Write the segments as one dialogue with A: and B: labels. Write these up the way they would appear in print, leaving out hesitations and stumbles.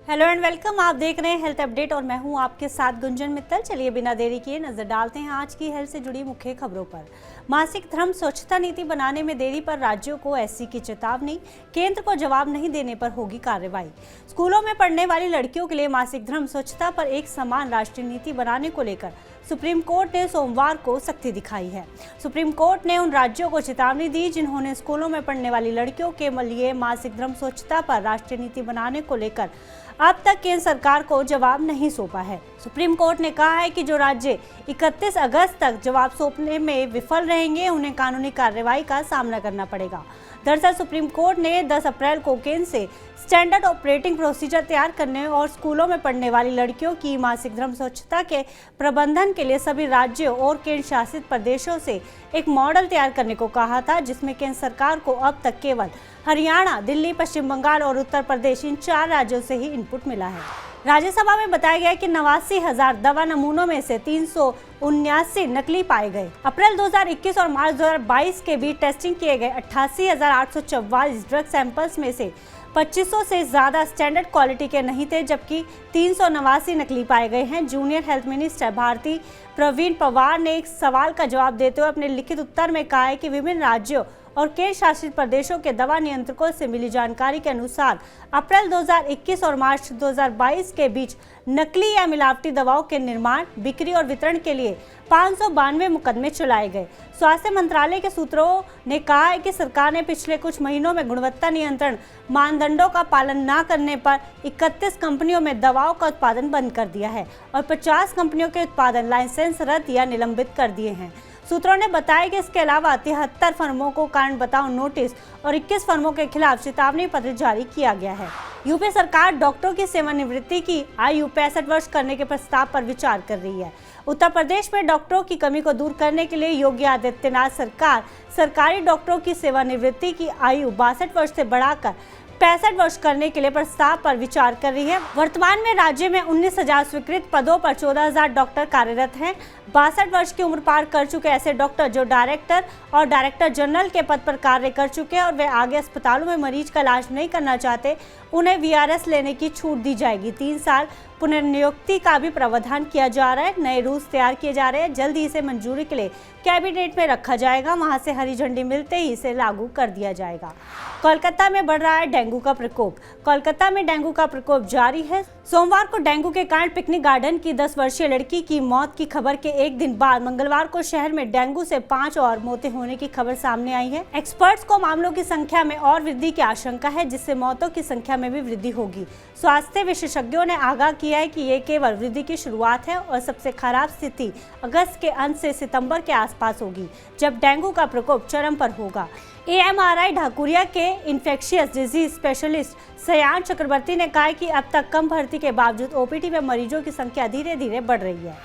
A: Hello and welcome. आप देख रहे हैं हेल्थ अपडेट और मैं हूं आपके साथ गुंजन मित्तल। चलिए बिना देरी किए नजर डालते हैं आज की हेल्थ से जुड़ी मुख्य खबरों पर। मासिक धर्म स्वच्छता नीति बनाने में देरी पर राज्यों को एससी की चेतावनी, केंद्र को जवाब नहीं देने पर होगी कार्रवाई। स्कूलों में पढ़ने वाली लड़कियों के लिए मासिक धर्म स्वच्छता पर एक समान राष्ट्रीय नीति बनाने को लेकर सुप्रीम कोर्ट ने सोमवार को सख्ती दिखाई है। सुप्रीम कोर्ट ने उन राज्यों को चेतावनी दी जिन्होंने स्कूलों में पढ़ने वाली लड़कियों के लिए मासिक धर्म स्वच्छता पर राष्ट्रीय नीति बनाने को लेकर अब तक केंद्र सरकार को जवाब नहीं सौंपा है। सुप्रीम कोर्ट ने कहा है कि जो राज्य 31 अगस्त तक जवाब सौंपने में विफल रहेंगे उन्हें कानूनी कार्रवाई का सामना करना पड़ेगा। दरअसल सुप्रीम कोर्ट ने 10 अप्रैल को केंद्र से स्टैंडर्ड ऑपरेटिंग प्रोसीजर तैयार करने और स्कूलों में पढ़ने वाली लड़कियों की मासिक धर्म स्वच्छता के प्रबंधन के लिए सभी राज्यों और केंद्र शासित प्रदेशों से एक मॉडल तैयार करने को कहा था, जिसमें केंद्र सरकार को अब तक केवल हरियाणा, दिल्ली, पश्चिम बंगाल और उत्तर प्रदेश इन 4 राज्यों से ही इनपुट मिला है। राज्यसभा में बताया गया कि 89,000 दवा नमूनों में से 379 नकली पाए गए। अप्रैल 2021 और मार्च 2022 के बीच टेस्टिंग किए गए 88,844 ड्रग सैंपल्स में से 2500 से ज्यादा स्टैंडर्ड क्वालिटी के नहीं थे, जबकि 389 नकली पाए गए हैं। Junior health minister Bharati Pravin Pawar ने एक सवाल का जवाब देते हुए अपने लिखित उत्तर में कहा है कि विभिन्न राज्यों और केंद्र शासित प्रदेशों के दवा नियंत्रकों से मिली जानकारी के अनुसार अप्रैल 2021 और मार्च 2022 के बीच नकली या मिलावटी दवाओं के निर्माण, बिक्री और वितरण के लिए 592 मुकदमे चलाए गए। स्वास्थ्य मंत्रालय के सूत्रों ने कहा है कि सरकार ने पिछले कुछ महीनों में गुणवत्ता नियंत्रण मानदंडों का पालन न करने पर 31 कंपनियों में दवाओं का उत्पादन बंद कर दिया है और 50 कंपनियों के उत्पादन लाइसेंस रद्द या निलंबित कर दिए हैं। सूत्रों ने बताया कि इसके अलावा 73 फर्मों को कारण बताओ नोटिस और 21 फर्मों के खिलाफ चेतावनी पत्र जारी किया गया है। यूपी सरकार डॉक्टरों की सेवानिवृत्ति की आयु 65 वर्ष करने के प्रस्ताव पर विचार कर रही है। उत्तर प्रदेश में डॉक्टरों की कमी को दूर करने के लिए योगी आदित्यनाथ सरकार सरकारी डॉक्टरों की सेवानिवृत्ति की आयु 62 वर्ष से बढ़ाकर 65 वर्ष करने के लिए प्रस्ताव पर विचार कर रही है। वर्तमान में राज्य में 19,000 स्वीकृत पदों पर 14,000 डॉक्टर कार्यरत हैं। 62 वर्ष की उम्र पार कर चुके ऐसे डॉक्टर जो डायरेक्टर और डायरेक्टर जनरल के पद पर कार्य कर चुके हैं और वे आगे अस्पतालों में मरीज का इलाज नहीं करना चाहते, उन्हें वीआरएस लेने की छूट दी जाएगी। 3 साल पुनर्नियुक्ति का भी प्रावधान किया जा रहा है। नए रूल्स तैयार किए जा रहे हैं। जल्द ही इसे मंजूरी के लिए कैबिनेट में रखा जाएगा। वहां से हरी झंडी मिलते ही इसे लागू कर दिया जाएगा। कोलकाता में बढ़ रहा है डेंगू का प्रकोप। कोलकाता में डेंगू का प्रकोप जारी है। सोमवार को डेंगू के कारण पिकनिक गार्डन की 10 वर्षीय लड़की की मौत की खबर के एक दिन बाद मंगलवार को शहर में डेंगू से 5 और मौतें होने की खबर सामने आई है। एक्सपर्ट्स को मामलों की संख्या में और वृद्धि की आशंका है, जिससे मौतों की संख्या में भी वृद्धि होगी। स्वास्थ्य विशेषज्ञों ने आगाह किया है कि ये केवल वृद्धि की शुरुआत है और सबसे खराब स्थिति अगस्त के अंत से सितंबर के आसपास होगी, जब डेंगू का प्रकोप चरम पर होगा। AMRI ढाकुरिया के इन्फेक्शियस डिजीज स्पेशलिस्ट सयान चक्रवर्ती ने कहा कि अब तक कम भर्ती के बावजूद OPD में मरीजों की संख्या धीरे धीरे बढ़ रही है।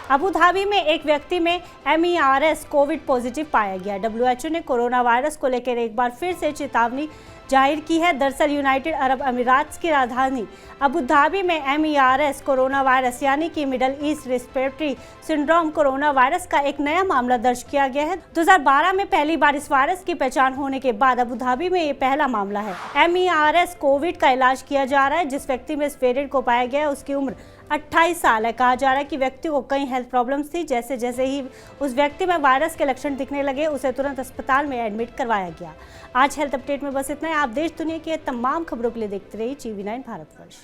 A: अबू धाबी में एक व्यक्ति में MERS कोविड पॉजिटिव पाया गया। WHO ने कोरोना वायरस को लेकर एक बार फिर से चेतावनी जाहिर की है। दरअसल यूनाइटेड अरब अमीरात की राजधानी अबू धाबी में MERS कोरोना वायरस यानी कि middle east respiratory syndrome corona virus का एक नया मामला दर्ज किया गया है। 2012 में पहली बार इस वायरस की पहचान होने के बाद अबू धाबी में ये पहला मामला है। MERS कोविड का इलाज किया जा रहा है। जिस व्यक्ति में इस वेरिएंट को पाया गया है उसकी उम्र 28 साल है। कहा जा रहा है कि व्यक्ति को कई हेल्थ प्रॉब्लम्स थी। जैसे जैसे ही उस व्यक्ति में वायरस के लक्षण दिखने लगे उसे तुरंत अस्पताल में एडमिट करवाया गया। आज हेल्थ अपडेट में बस इतना ही। आप देश दुनिया की तमाम खबरों के लिए देखते रहिए TV9 भारतवर्ष।